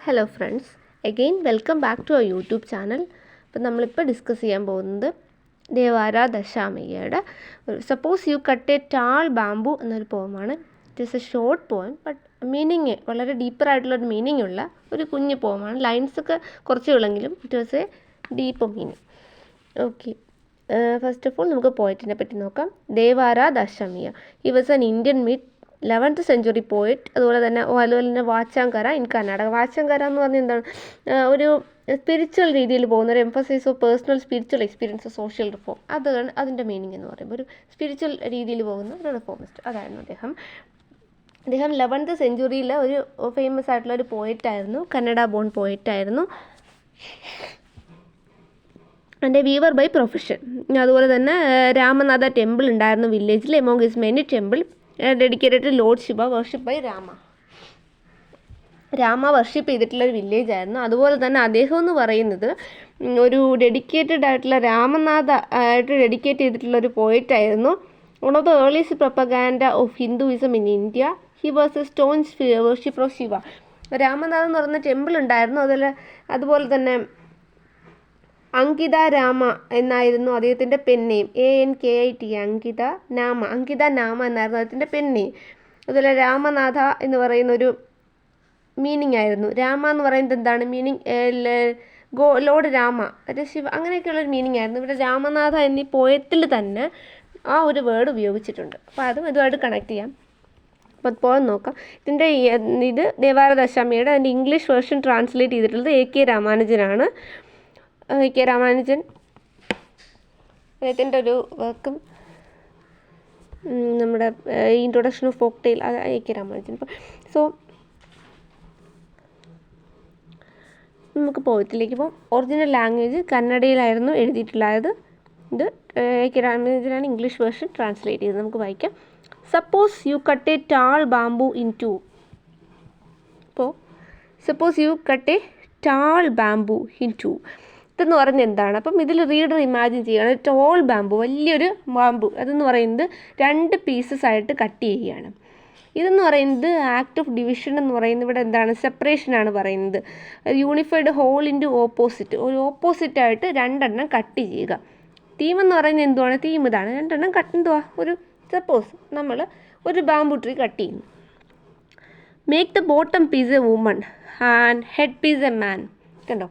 Hello friends, again welcome back to our YouTube channel. അപ്പോൾ നമ്മളിപ്പോൾ discuss ചെയ്യാൻ പോകുന്നത് ദേവാര ദശാമയ്യയുടെ suppose you cut a tall bamboo എന്നൊരു പോമാണ്. It is a short poem, but meaning വളരെ ഡീപ്പറായിട്ടുള്ളൊരു മീനിങ് ഉള്ള ഒരു കുഞ്ഞു പോമാണ്. ലൈൻസൊക്കെ കുറച്ചേ ഉള്ളെങ്കിലും it was a deep meaning. Okay, first of all നമുക്ക് പോയറ്റിനെ പറ്റി നോക്കാം. Devara Dasimayya, he was an Indian mid 11th century poet. അതുപോലെ തന്നെ വാച്ചാങ്കര ഇൻ കർണാടക. വാച്ചാങ്കര എന്ന് പറഞ്ഞാൽ എന്താണ്, ഒരു സ്പിരിച്വൽ രീതിയിൽ പോകുന്ന ഒരു emphasis of personal spiritual experience social reform. അതാണ് അതിൻ്റെ മീനിങ് എന്ന് പറയുമ്പോൾ. ഒരു സ്പിരിച്വൽ രീതിയിൽ പോകുന്ന ഒരു റിഫോമിസ്റ്റ്, അതായിരുന്നു അദ്ദേഹം. 11th century ഒരു ഫേമസ് ആയിട്ടുള്ള ഒരു പോയറ്റായിരുന്നു, കന്നഡ ബോൺ പോയറ്റായിരുന്നു. And weaver by profession. അതുപോലെ തന്നെ രാമനാഥ ടെമ്പിൾ ഉണ്ടായിരുന്നു വില്ലേജിൽ. Among his many temple dedicated to Lord Shiva, worship by Rama worship ചെയ്തിട്ടുള്ളൊരു വില്ലേജ് ആയിരുന്നു. അതുപോലെ തന്നെ അദ്ദേഹം എന്ന് പറയുന്നത് ഒരു ഡെഡിക്കേറ്റഡ് ആയിട്ടുള്ള രാമനാഥ ആയിട്ട് ഡെഡിക്കേറ്റ് ചെയ്തിട്ടുള്ളൊരു പോയറ്റ് ആയിരുന്നു. One of the earliest propaganda of Hinduism in India. He was a stones worshipper of Shiva. Ramanatha എന്ന് പറയുന്ന ടെമ്പിൾ ഉണ്ടായിരുന്നു. അതുപോലെ തന്നെ അങ്കിത രാമ എന്നായിരുന്നു അദ്ദേഹത്തിൻ്റെ പെൻനെയിം. ANKIT, അങ്കിത നാമ എന്നായിരുന്നു അദ്ദേഹത്തിൻ്റെ പെൻനെയിം. അതുപോലെ രാമനാഥ എന്ന് പറയുന്നൊരു മീനിങ് ആയിരുന്നു. രാമ എന്ന് പറയുന്നത് എന്താണ് മീനിങ്? ലോർഡ് രാമ, ശിവ, അങ്ങനെയൊക്കെയുള്ളൊരു മീനിങ് ആയിരുന്നു. ഇവിടെ രാമനാഥ എന്നീ പോയത്തിൽ തന്നെ ആ ഒരു വേർഡ് ഉപയോഗിച്ചിട്ടുണ്ട്. അപ്പോൾ അതും ഇതുമായിട്ട് കണക്ട് ചെയ്യാം. അപ്പോൾ പോകാൻ നോക്കാം. ഇത് ദേവാര ദശാമയ്യയുടെ അതിൻ്റെ ഇംഗ്ലീഷ് വേർഷൻ ട്രാൻസ്ലേറ്റ് ചെയ്തിട്ടുള്ളത് AK രാമാനുജനാണ്. AK രാമാനുജൻ അദ്ദേഹത്തിൻ്റെ ഒരു വർക്കും നമ്മുടെ ഇൻട്രൊഡക്ഷൻ ഓഫ് ഫോക്ക് ടെയിൽ, അത് AK രാമാനുജൻ. സോ നമുക്ക് പോയത്തിലേക്ക് പോകും. ഒറിജിനൽ ലാംഗ്വേജ് കന്നഡയിലായിരുന്നു എഴുതിയിട്ടുള്ളത്. ഇത് AK രാമാനുജനാണ് ഇംഗ്ലീഷ് വേർഷൻ ട്രാൻസ്ലേറ്റ് ചെയ്തത്. നമുക്ക് വായിക്കാം. Suppose you cut a tall bamboo in two. അപ്പോൾ suppose you cut a tall bamboo in two എന്ന് പറഞ്ഞാൽ എന്താണ്? അപ്പം ഇതിൽ റീഡർ ഇമാജിൻ ചെയ്യുകയാണ്. ടോൾ ബാംബു, വലിയൊരു ബാംബു, അതെന്ന് പറയുന്നത് 2 പീസസ് ആയിട്ട് കട്ട് ചെയ്യുകയാണ്. ഇതെന്ന് പറയുന്നത് ആക്ട് ഓഫ് ഡിവിഷൻ എന്ന് പറയുന്നത് ഇവിടെ എന്താണ്, സെപ്പറേഷനാണ് പറയുന്നത്. യൂണിഫൈഡ് ഹോൾ ഇൻറ്റു ഓപ്പോസിറ്റ്, ഒരു ഓപ്പോസിറ്റായിട്ട് 2 കട്ട് ചെയ്യുക. തീം എന്ന് പറയുന്നത് എന്തുവാണ്? തീം ഇതാണ്, 2 കട്ട്. എന്തുവാ? ഒരു സപ്പോസ് നമ്മൾ ഒരു ബാംബു ട്രീ കട്ട് ചെയ്യുന്നു. Make the bottom piece a woman and head piece a man. കണ്ടോ,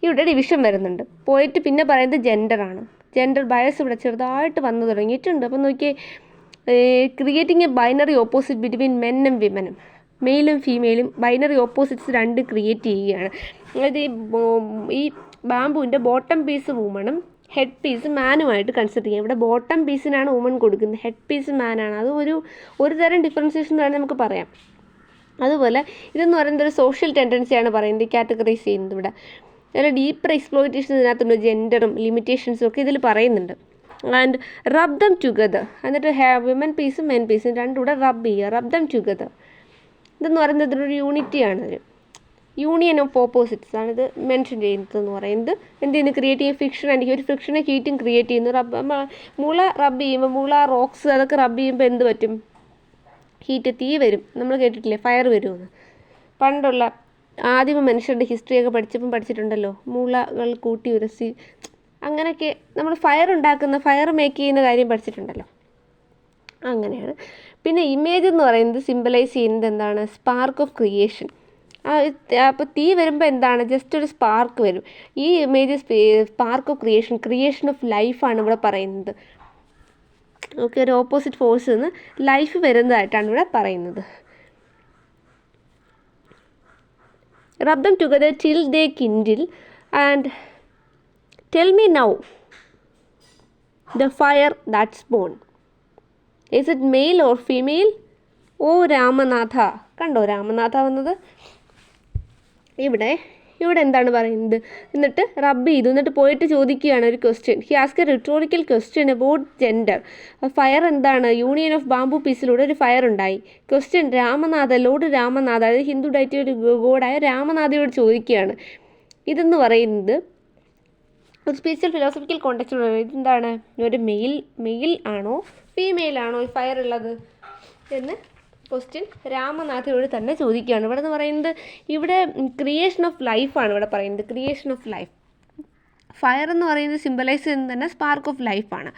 ഇവിടെ ഡിവിഷൻ വരുന്നുണ്ട്. പോയിട്ട് പിന്നെ പറയുന്നത് ജെൻഡറാണ്. ജെൻഡർ ബയസ് ഇവിടെ ചെറുതായിട്ട് വന്നു തുടങ്ങിയിട്ടുണ്ട്. അപ്പം നോക്കിയേ, creating a binary opposite between men and വിമനും, മെയിലും ഫീമെയിലും ബൈനറി ഓപ്പോസിറ്റ്സ് 2 ക്രിയേറ്റ് ചെയ്യുകയാണ്. അതായത് ഈ ബാംബുവിൻ്റെ ബോട്ടം പീസ് വുമണും ഹെഡ് പീസ് മാനുമായിട്ട് കൺസിഡർ ചെയ്യാം. ഇവിടെ ബോട്ടം പീസിനാണ് വുമൺ കൊടുക്കുന്നത്, ഹെഡ് പീസ് മാനാണ്. അത് ഒരു തരം ഡിഫറൻസിയേഷൻ എന്ന് വേണമെങ്കിൽ നമുക്ക് പറയാം. അതുപോലെ ഇതെന്ന് പറയുന്നത് ഒരു സോഷ്യൽ ടെൻഡൻസിയാണ് പറയുന്നത്, കാറ്റഗറൈസ് ചെയ്യുന്നത്. ഇവിടെ അതിൽ ഡീപ്പർ എക്സ്പ്ലോയിറ്റേഷൻ ഇതിനകത്തുണ്ട്, ജെൻഡറും ലിമിറ്റേഷൻസും ഒക്കെ ഇതിൽ പറയുന്നുണ്ട്. ആൻഡ് റബ് ദം ടുഗദർ, എന്നിട്ട് വിമൻ പീസും മെൻ പീസും 2 കൂടെ റബ് ചെയ്യുക, റബ് ദം ടുഗദർ. ഇതെന്ന് പറയുന്നത് ഇതിലൊരു യൂണിറ്റിയാണ്, ഒരു യൂണിയൻ ഓഫ് ഓപ്പോസിറ്റ്സ് ആണ് ഇത് മെൻഷൻ ചെയ്യുന്നതെന്ന് പറയുന്നത്. എന്ത് ചെയ്യുന്നു? ക്രിയേറ്റ് ഫിക്ഷൻ ആൻഡ് ഒരു ഫ്രിക്ഷനെ ഹീറ്റും ക്രിയേറ്റ് ചെയ്യുന്നു. മുള റബ്ബ് ചെയ്യുമ്പോൾ, മുള റോക്സ് അതൊക്കെ റബ്ബ് ചെയ്യുമ്പോൾ എന്ത് പറ്റും? ഹീറ്റ്, തീ വരും. നമ്മൾ കേട്ടിട്ടില്ലേ, ഫയർ വരുമെന്ന്. പണ്ടുള്ള ആദിമ മനുഷ്യരുടെ ഹിസ്റ്ററിയൊക്കെ പഠിച്ചിട്ടുണ്ടല്ലോ, മുളകൾ കൂട്ടി ഉരസി, അങ്ങനെയൊക്കെ നമ്മൾ ഫയർ മേക്ക് ചെയ്യുന്ന കാര്യം പഠിച്ചിട്ടുണ്ടല്ലോ. അങ്ങനെയാണ്. പിന്നെ ഇമേജ് എന്ന് പറയുന്നത് സിംബലൈസ് ചെയ്യുന്നത് എന്താണ്? Spark of creation. അപ്പോൾ തീ വരുമ്പോൾ എന്താണ്? ജസ്റ്റ് ഒരു സ്പാർക്ക് വരും. ഈ image spark of creation of ലൈഫാണ് ഇവിടെ പറയുന്നത്. ഓക്കെ, ഒരു ഓപ്പോസിറ്റ് ഫോഴ്സിൽ നിന്ന് ലൈഫ് വരുന്നതായിട്ടാണ് ഇവിടെ പറയുന്നത്. Rub them together till they kindle and tell me now the fire that's born. Is it male or female? ഓ രാമനാഥ. കണ്ടോ രാമനാഥ വന്നത്? ഇവിടെ എന്താണ് പറയുന്നത്? എന്നിട്ട് റബ്ബ് ചെയ്തു. എന്നിട്ട് പോയിട്ട് ചോദിക്കുകയാണ് ഒരു question. He ask A rhetorical question about gender. Fire എന്താണ്? യൂണിയൻ ഓഫ് ബാംബു പീസിലൂടെ ഒരു ഫയർ ഉണ്ടായി. ക്വസ്റ്റ്യൻ രാമനാഥ, ലോർഡ് രാമനാഥ, അതായത് ഹിന്ദു ഡൈറ്റി ഒരു ഗോഡായ രാമനാഥയോട് ചോദിക്കുകയാണ്. ഇതെന്ന് പറയുന്നത് ഒരു സ്പിരിച്വൽ ഫിലോസഫിക്കൽ കോണ്ടെക്സ്റ്റ്. ഇതെന്താണ്? ഒരു മെയിൽ ആണോ ഫീമെയിൽ ആണോ ഈ ഫയർ ഉള്ളത് എന്ന് ക്വസ്റ്റ്യൻ രാമനാഥയോട് തന്നെ ചോദിക്കുകയാണ്. ഇവിടെ എന്ന് പറയുന്നത് ഇവിടെ ക്രിയേഷൻ ഓഫ് ലൈഫാണ് ഇവിടെ പറയുന്നത്. Creation of life. ഫയർ എന്ന് പറയുന്നത് സിംബലൈസ് ചെയ്യുന്നത് തന്നെ സ്പാർക്ക് ഓഫ് ലൈഫാണ്.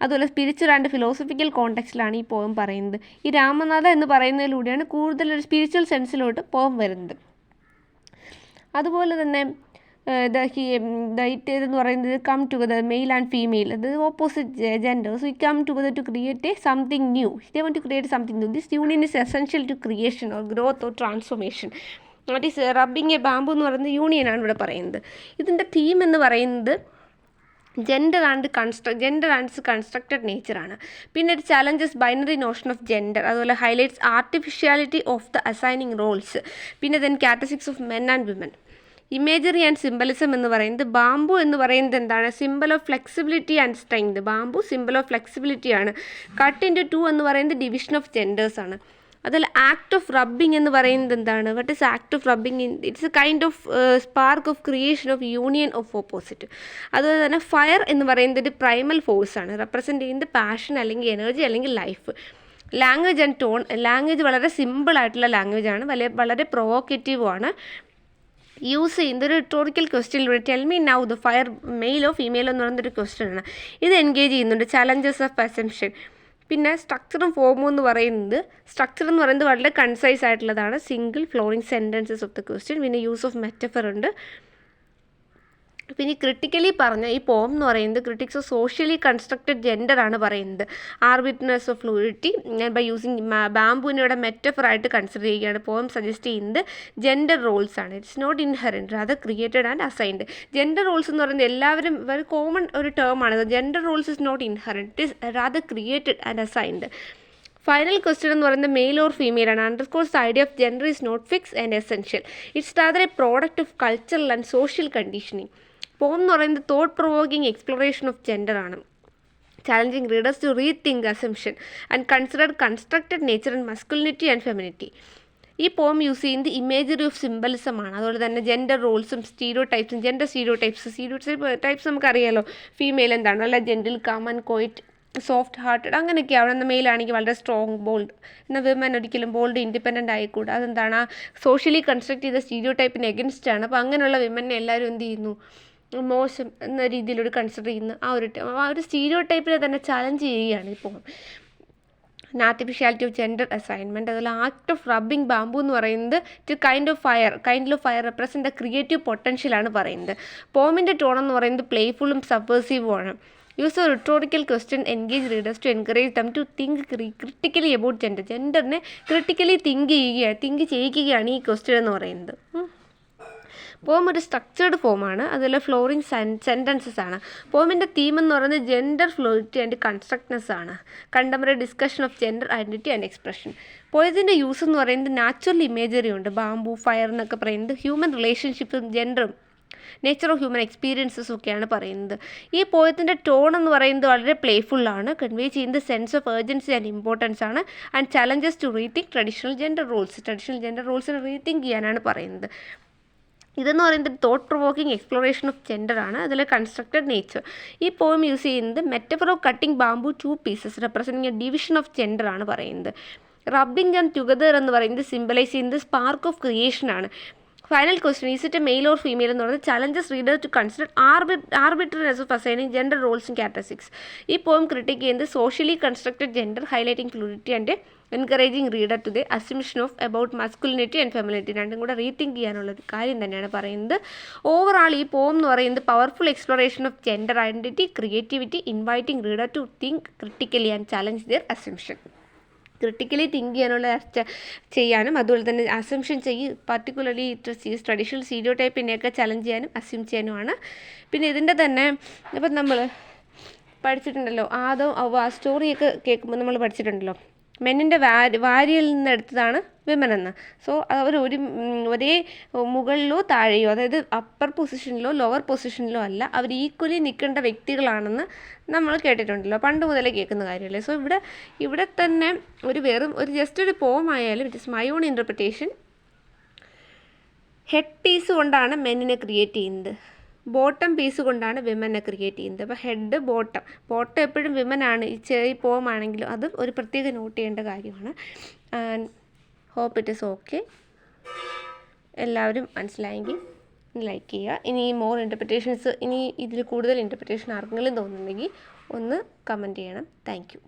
അതുപോലെ സ്പിരിച്വൽ ആൻഡ് ഫിലോസഫിക്കൽ കോണ്ടെക്സ്റ്റിലാണ് ഈ പോയം പറയുന്നത്. ഈ രാമനാഥ എന്ന് പറയുന്നതിലൂടെയാണ് കൂടുതൽ ഒരു സ്പിരിച്വൽ സെൻസിലോട്ട് പോയം വരുന്നത്. അതുപോലെ തന്നെ എന്ന് പറയുന്നത് come together male and female, അത് opposite genders we come together to create something new. They want to create something new. This union is essential to creation or growth or transformation. That is rubbing a bamboo എന്ന് പറയുന്നത് യൂണിയനാണ് ഇവിടെ പറയുന്നത്. ഇതിൻ്റെ theme എന്ന് പറയുന്നത് gender and constructed നേച്ചറാണ്. പിന്നെ ഒരു challenges binary notion of gender, അതുപോലെ highlights artificiality of the assigning roles. പിന്നെ then characteristics of men and women. Imagery and symbolism എന്ന് പറയുന്നത് ബാമ്പു എന്ന് പറയുന്നത് എന്താണ്? Simple of flexibility and strength. Bamboo simple of ഫ്ലെക്സിബിലിറ്റിയാണ്. കട്ട് ഇൻറ്റു ടു എന്ന് പറയുന്നത് ഡിവിഷൻ ഓഫ് ജെൻഡേഴ്സാണ്. അതുപോലെ ആക്ട് ഓഫ് റബ്ബിങ് എന്ന് പറയുന്നത് എന്താണ്? What is act of rubbing? It's a kind of spark of creation of union of opposite. അതുപോലെ തന്നെ fire എന്ന് പറയുന്നത് ഒരു പ്രൈമൽ ഫോഴ്സാണ്, റെപ്രസെൻറ്റ് ചെയ്യുന്നത് പാഷൻ അല്ലെങ്കിൽ എനർജി അല്ലെങ്കിൽ life. Language and tone. Language വളരെ സിമ്പിളായിട്ടുള്ള ലാംഗ്വേജാണ്, വളരെ പ്രൊവോക്കേറ്റീവുമാണ്. യൂസ് ചെയ്യുന്നത് ഒരു റിട്ടോറിക്കൽ ക്വസ്റ്റ്യനിലൂടെ tell me now the fire മെയിലോ ഫീമെയിലോ എന്ന് പറയുന്നൊരു ക്വസ്റ്റ്യനാണ്. ഇത് എൻഗേജ് ചെയ്യുന്നുണ്ട്. Challenges of assumption. പിന്നെ സ്ട്രക്ചറും ഫോമും എന്ന് പറയുന്നത്, സ്ട്രക്ചർ എന്ന് പറയുന്നത് വളരെ കൺസൈസ് ആയിട്ടുള്ളതാണ്. Single flowing sentences of the question. പിന്നെ യൂസ് ഓഫ് മെറ്റഫർ ഉണ്ട്. പിന്നെ ക്രിട്ടിക്കലി പറഞ്ഞ ഈ പോം എന്ന് പറയുന്നത് ക്രിട്ടിക്സ് ഓഫ് സോഷ്യലി കൺസ്ട്രക്റ്റഡ് ജെൻഡറാണ് പറയുന്നത്. Arbitrariness of fluidity by using ബാമ്പുവിനെ ഇവിടെ മെറ്റഫറായിട്ട് കൺസിഡർ ചെയ്യുകയാണ്. പോം സജസ്റ്റ് ചെയ്യുന്നത് ജെൻഡർ റോൾസ് ആണ്. ഇറ്റ്സ് നോട്ട് ഇൻഹെറൻറ്റ്, അത് created and assigned. Gender roles എന്ന് പറയുന്നത് എല്ലാവരും ഒരു കോമൺ ഒരു ടേമാണ്. Gender roles is not inherent, it is rather created and assigned. Final question എന്ന് പറയുന്നത് മെയിൽ ഓർ ഫീമെയിൽ ആണ്. Underscores the idea of gender is not fix and essential. It's rather a product of cultural and social conditioning. Poem എന്ന് പറയുന്നത് thought provoking exploration of gender ആണ്. Challenging readers to rethink assumption and consider constructed nature and masculinity and feminity. ഈ poem use ചെയ്യുന്നത് imagery of symbolism ആണ്. അതുപോലെ തന്നെ gender റോൾസും സ്റ്റീരിയോ ടൈപ്സും. ജെൻഡർ സ്റ്റീരിയോ ടൈപ്സ് നമുക്കറിയാലോ. ഫീമെയിൽ എന്താണ്? അല്ല gentle, calm and quiet, soft hearted അങ്ങനെയൊക്കെയാണ്. എന്നാൽ മെയിലാണെങ്കിൽ വളരെ സ്ട്രോങ്, ബോൾഡ്. എന്നാൽ വിമൻ ഒരിക്കലും ബോൾഡ് ഇൻഡിപെൻഡൻ്റ് ആയിക്കൂടാ. അതെന്താണ്? സോഷ്യലി കൺസ്ട്രക്ട് ചെയ്ത സ്റ്റീരിയോ ടൈപ്പിന് എഗൻസ്റ്റ് ആണ്. അപ്പോൾ അങ്ങനെയുള്ള വിമനെ എല്ലാവരും എന്ത് ചെയ്യുന്നു? മോശം എന്ന രീതിയിലൊരു കൺസിഡർ ചെയ്യുന്ന ആ ഒരു സ്റ്റീരിയോ ടൈപ്പിനെ തന്നെ ചലഞ്ച് ചെയ്യുകയാണ് ഇപ്പോൾ. Artificiality of gender assignment. അതുപോലെ ആക്ട് ഓഫ് റബ്ബിങ് ബാമ്പു എന്ന് പറയുന്നത് to kind of fire represent the creative പൊട്ടൻഷ്യലാണ് പറയുന്നത്. പോമിൻ്റെ ടോൺ എന്ന് പറയുന്നത് പ്ലേഫുള്ളും സബ്വേഴ്സീവും ആണ്. Use a rhetorical question engage readers to encourage them to think critically about gender. ജെൻഡറിനെ ക്രിട്ടിക്കലി തിങ്ക് ചെയ്യിക്കുകയാണ് ഈ ക്വസ്റ്റ്യൻ എന്ന് പറയുന്നത്. പോം ഒരു സ്ട്രക്ചേർഡ് ഫോമാണ്. അതുപോലെ ഫ്ലോറിങ് സെൻറ്റൻസസ് ആണ്. പോമിൻ്റെ തീം എന്ന് പറയുന്നത് ജെൻഡർ ഫ്ലൂയിഡിറ്റി ആൻഡ് കൺസ്ട്രക്ട്നെസ് ആണ്. Contemporary discussion of gender identity and expression. പോയതിൻ്റെ യൂസ് എന്ന് പറയുന്നത് നാച്ചുറൽ ഇമേജറി ഉണ്ട്. ബാമ്പു, ഫയർ എന്നൊക്കെ പറയുന്നത് ഹ്യൂമൻ റിലേഷൻഷിപ്പും ജെൻഡറും നേച്ചർ ഓഫ് ഹ്യൂമൻ എക്സ്പീരിയൻസസും ഒക്കെയാണ് പറയുന്നത്. ഈ പോയത്തിൻ്റെ ടോൺ എന്ന് പറയുന്നത് വളരെ പ്ലേഫുള്ളാണ്. കൺവേ ചെയ്യുന്നത് sense of urgency and importance ആണ്. And challenges to rethink traditional gender റോൾസിനെ റീതിങ്ക് ചെയ്യാനാണ് പറയുന്നത്. ഇതെന്ന് പറയുന്നത് thought provoking exploration of gender ആണ്. അതിൽ കൺസ്ട്രക്റ്റഡ് നേച്ചർ. ഈ പോയം യൂസ് ചെയ്യുന്നത് metaphor of cutting bamboo 2 pieces representing a division of gender ആണ് പറയുന്നത്. റബ്ബിംഗ് ആൻഡ് ടുഗദർ എന്ന് പറയുന്നത് സിംബലൈസ് ചെയ്യുന്നത് സ്പാർക്ക് ഓഫ് ക്രിയേഷൻ ആണ്. Final question is it a male or female എന്ന് പറയുന്നത് challenges reader to consider arbitrariness of assigning gender roles and characteristics. ഈ poem critique ചെയ്യുന്നത് socially constructed gender highlighting fluidity and encouraging reader to the assumption of about masculinity and femininity. രണ്ടും കൂടെ rethink ചെയ്യാനുള്ളൊരു കാര്യം തന്നെയാണ് പറയുന്നത്. ഓവറാൾ ഈ poem എന്ന് പറയുന്നത് powerful exploration of gender identity, creativity, inviting reader to think critically and challenge their assumption. Critically think ചെയ്യാനും അതുപോലെ തന്നെ അസംഷൻ പർട്ടിക്കുലർലി ട്രഡീഷണൽ സ്റ്റീരിയോ ടൈപ്പിനെയൊക്കെ ചലഞ്ച് ചെയ്യാനും അസ്യൂം ചെയ്യാനുമാണ്. പിന്നെ ഇതിൻ്റെ തന്നെ ഇപ്പം നമ്മൾ പഠിച്ചിട്ടുണ്ടല്ലോ, ആദം ആ സ്റ്റോറിയൊക്കെ കേൾക്കുമ്പോൾ നമ്മൾ പഠിച്ചിട്ടുണ്ടല്ലോ, മെന്നിൻ്റെ വാരിയിൽ നിന്ന് എടുത്തതാണ് വിമൻ എന്ന്. സോ അവർ ഒരേ മുകളിലോ താഴെയോ, അതായത് അപ്പർ പൊസിഷനിലോ ലോവർ പൊസിഷനിലോ അല്ല, അവർ ഈക്വലി നിൽക്കേണ്ട വ്യക്തികളാണെന്ന് നമ്മൾ കേട്ടിട്ടുണ്ടല്ലോ, പണ്ട് മുതലേ കേൾക്കുന്ന കാര്യമല്ലേ. സോ ഇവിടെ തന്നെ ഒരു ജസ്റ്റ് ഒരു പോം ആയാലും it is my own interpretation. Head piece കൊണ്ടാണ് മെന്നിനെ ക്രിയേറ്റ് ചെയ്യുന്നത്, ബോട്ടം പീസ് കൊണ്ടാണ് വിമനെ ക്രിയേറ്റ് ചെയ്യുന്നത്. അപ്പോൾ ഹെഡ് ബോട്ടം എപ്പോഴും വിമനാണ്. ഈ പോം ആണെങ്കിലും അത് ഒരു പ്രത്യേക നോട്ട് ചെയ്യേണ്ട കാര്യമാണ്. Hope it is okay. എല്ലാവരും മനസ്സിലായെങ്കിൽ ലൈക്ക് ചെയ്യുക. ഇനി മോർ ഇൻ്റർപ്രിറ്റേഷൻസ്, ഇനി ഇതിൽ കൂടുതൽ ഇൻ്റർപ്രിറ്റേഷൻ ആർക്കെങ്കിലും തോന്നുന്നുണ്ടെങ്കിൽ ഒന്ന് കമൻറ്റ് ചെയ്യണം. Thank you.